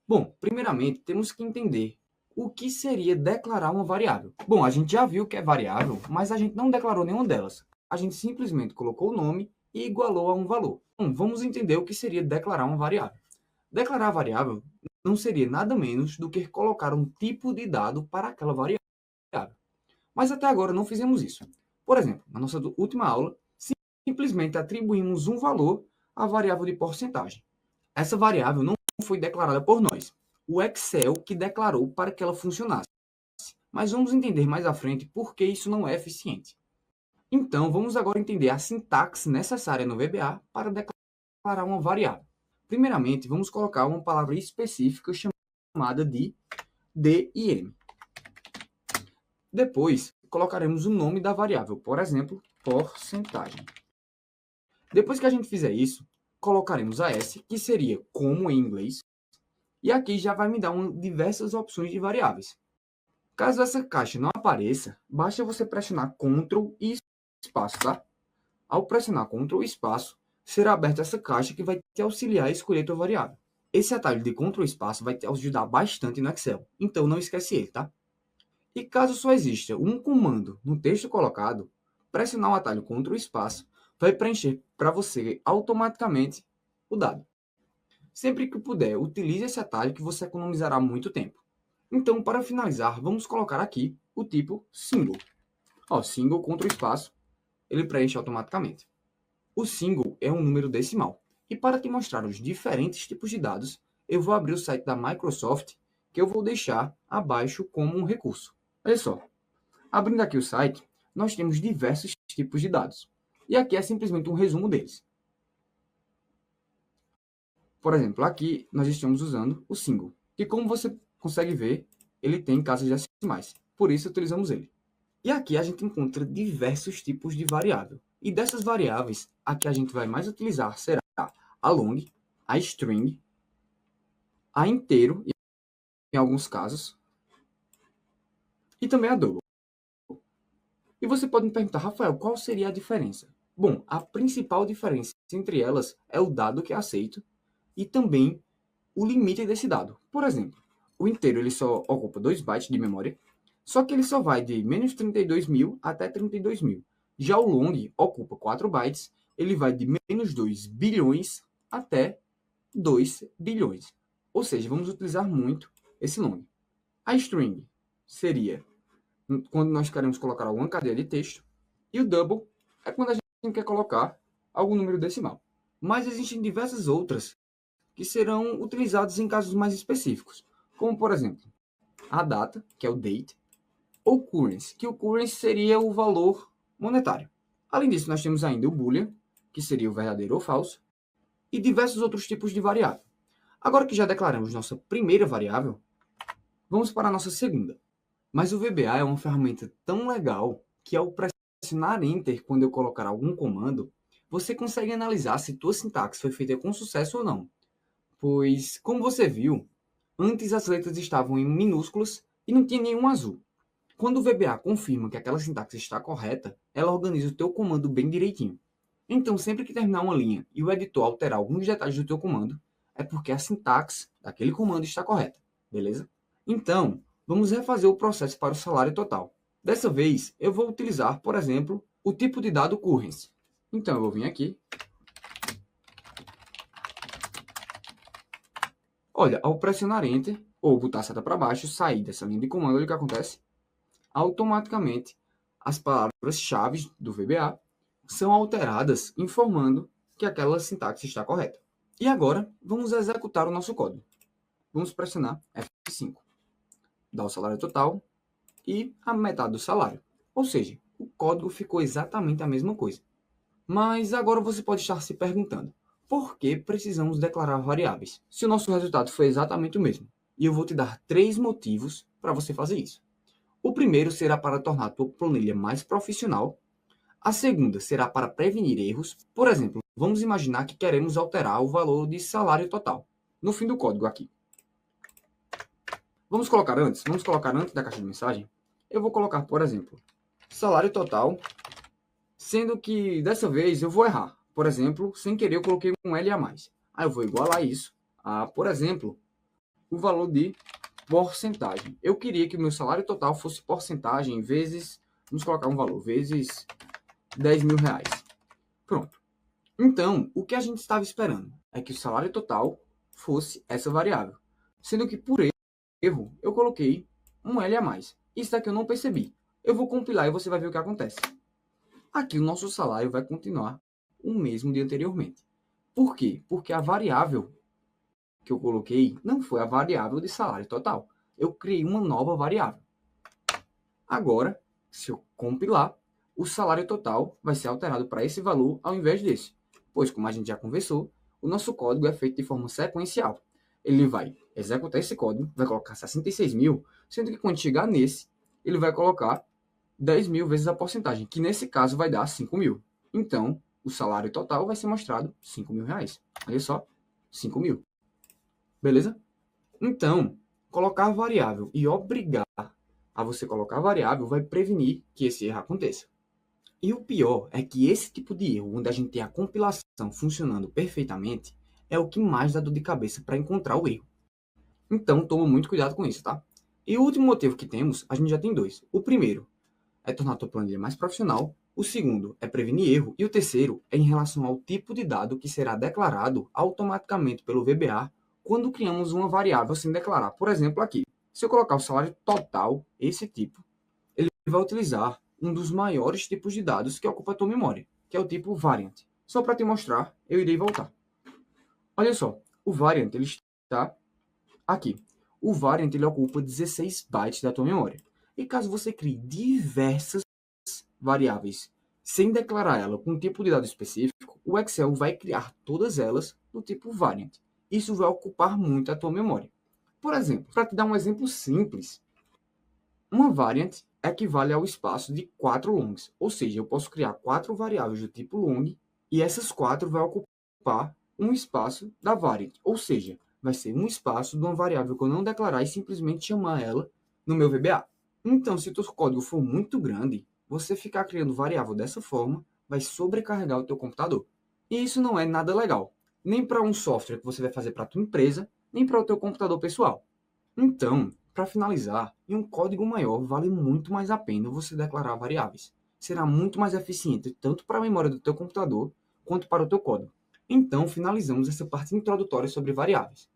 Bom, primeiramente temos que entender o que seria declarar uma variável. Bom, a gente já viu que é variável, mas a gente não declarou nenhuma delas. A gente simplesmente colocou o nome e igualou a um valor. Bom, vamos entender o que seria declarar uma variável. Declarar a variável não seria nada menos do que colocar um tipo de dado para aquela variável. Mas até agora não fizemos isso. Por exemplo, na nossa última aula, simplesmente atribuímos um valor à variável de porcentagem. Essa variável não foi declarada por nós. O Excel que declarou para que ela funcionasse. Mas vamos entender mais à frente por que isso não é eficiente. Então, vamos agora entender a sintaxe necessária no VBA para declarar uma variável. Primeiramente, vamos colocar uma palavra específica chamada de DIM. Depois, colocaremos o nome da variável, por exemplo, porcentagem. Depois que a gente fizer isso, colocaremos a S, que seria como em inglês, e aqui já vai me dar diversas opções de variáveis. Caso essa caixa não apareça, basta você pressionar Ctrl e espaço, tá? Ao pressionar Ctrl e espaço, será aberta essa caixa que vai te auxiliar a escolher a tua variável. Esse atalho de Ctrl e espaço vai te ajudar bastante no Excel, então não esquece ele, tá? E caso só exista um comando no texto colocado, pressionar o atalho Ctrl e espaço vai preencher para você automaticamente o dado. Sempre que puder, utilize esse atalho que você economizará muito tempo. Então, para finalizar, vamos colocar aqui o tipo single. Single, Ctrl espaço, ele preenche automaticamente. O single é um número decimal. E para te mostrar os diferentes tipos de dados, eu vou abrir o site da Microsoft, que eu vou deixar abaixo como um recurso. Olha só, abrindo aqui o site, nós temos diversos tipos de dados. E aqui é simplesmente um resumo deles. Por exemplo, aqui nós estamos usando o single, que como você consegue ver, ele tem casas decimais. Por isso utilizamos ele. E aqui a gente encontra diversos tipos de variável. E dessas variáveis, a que a gente vai mais utilizar será a long, a string, a inteiro, em alguns casos, e também a double. E você pode me perguntar, Rafael, qual seria a diferença? Bom, a principal diferença entre elas é o dado que é aceito e também o limite desse dado. Por exemplo, o inteiro ele só ocupa 2 bytes de memória, só que ele só vai de menos 32.000 até 32.000. Já o long ocupa 4 bytes, ele vai de menos 2 bilhões até 2 bilhões. Ou seja, vamos utilizar muito esse long. A string seria quando nós queremos colocar alguma cadeia de texto, e o double é quando a gente quer colocar algum número decimal. Mas existem diversas outras que serão utilizadas em casos mais específicos, como por exemplo, a data, que é o date, ou currency, que o currency seria o valor monetário. Além disso, nós temos ainda o boolean, que seria o verdadeiro ou falso, e diversos outros tipos de variável. Agora que já declaramos nossa primeira variável, vamos para a nossa segunda. Mas o VBA é uma ferramenta tão legal que ao pressionar Enter quando eu colocar algum comando, você consegue analisar se tua sintaxe foi feita com sucesso ou não. Pois, como você viu, antes as letras estavam em minúsculas e não tinha nenhum azul. Quando o VBA confirma que aquela sintaxe está correta, ela organiza o teu comando bem direitinho. Então, sempre que terminar uma linha e o editor alterar alguns detalhes do teu comando, é porque a sintaxe daquele comando está correta, beleza? Então, vamos refazer o processo para o salário total. Dessa vez, eu vou utilizar, por exemplo, o tipo de dado currency. Então, eu vou vir aqui. Olha, ao pressionar Enter, ou botar a seta para baixo, sair dessa linha de comando, olha o que acontece. Automaticamente, as palavras-chave do VBA são alteradas, informando que aquela sintaxe está correta. E agora, vamos executar o nosso código. Vamos pressionar F5. Dá o salário total e a metade do salário. Ou seja, o código ficou exatamente a mesma coisa. Mas agora você pode estar se perguntando, por que precisamos declarar variáveis, se o nosso resultado foi exatamente o mesmo? E eu vou te dar 3 motivos para você fazer isso. O primeiro será para tornar a tua planilha mais profissional. A segunda será para prevenir erros. Por exemplo, vamos imaginar que queremos alterar o valor de salário total no fim do código aqui. Vamos colocar antes da caixa de mensagem. Eu vou colocar, por exemplo, salário total, sendo que dessa vez eu vou errar. Por exemplo, sem querer eu coloquei um L a mais. Aí eu vou igualar isso a, por exemplo, o valor de porcentagem. Eu queria que o meu salário total fosse porcentagem vezes, vamos colocar um valor, vezes 10 mil reais. Pronto. Então, o que a gente estava esperando é que o salário total fosse essa variável. Sendo que por erro, eu coloquei um L a mais. Isso daqui eu não percebi. Eu vou compilar e você vai ver o que acontece. Aqui o nosso salário vai continuar o mesmo de anteriormente. Por quê? Porque a variável que eu coloquei não foi a variável de salário total. Eu criei uma nova variável. Agora, se eu compilar, o salário total vai ser alterado para esse valor ao invés desse. Pois, como a gente já conversou, o nosso código é feito de forma sequencial. Ele vai executar esse código, vai colocar 66 mil, sendo que quando chegar nesse, ele vai colocar 10 mil vezes a porcentagem, que nesse caso vai dar 5 mil. Então, o salário total vai ser mostrado 5 mil reais. Olha só, 5 mil. Beleza? Então, colocar a variável e obrigar a você colocar a variável vai prevenir que esse erro aconteça. E o pior é que esse tipo de erro, onde a gente tem a compilação funcionando perfeitamente, é o que mais dá dor de cabeça para encontrar o erro. Então, toma muito cuidado com isso, tá? E o último motivo que temos, a gente já tem dois. O primeiro é tornar a tua planilha mais profissional. O segundo é prevenir erro. E o terceiro é em relação ao tipo de dado que será declarado automaticamente pelo VBA quando criamos uma variável sem declarar. Por exemplo, aqui, se eu colocar o salário total, esse tipo, ele vai utilizar um dos maiores tipos de dados que ocupa a tua memória, que é o tipo variant. Só para te mostrar, eu irei voltar. Olha só, o variant ele está aqui. O variant ele ocupa 16 bytes da tua memória. E caso você crie diversas variáveis sem declarar ela com um tipo de dado específico, o Excel vai criar todas elas do tipo variant. Isso vai ocupar muito a tua memória. Por exemplo, para te dar um exemplo simples, uma variant equivale ao espaço de 4 longs, ou seja, eu posso criar 4 variáveis do tipo long e essas 4 vão ocupar um espaço da variant, ou seja, vai ser um espaço de uma variável que eu não declarar e simplesmente chamar ela no meu VBA. Então, se o teu código for muito grande, você ficar criando variável dessa forma vai sobrecarregar o teu computador. E isso não é nada legal, nem para um software que você vai fazer para a tua empresa, nem para o teu computador pessoal. Então, para finalizar, em um código maior vale muito mais a pena você declarar variáveis. Será muito mais eficiente tanto para a memória do teu computador quanto para o teu código. Então, finalizamos essa parte introdutória sobre variáveis.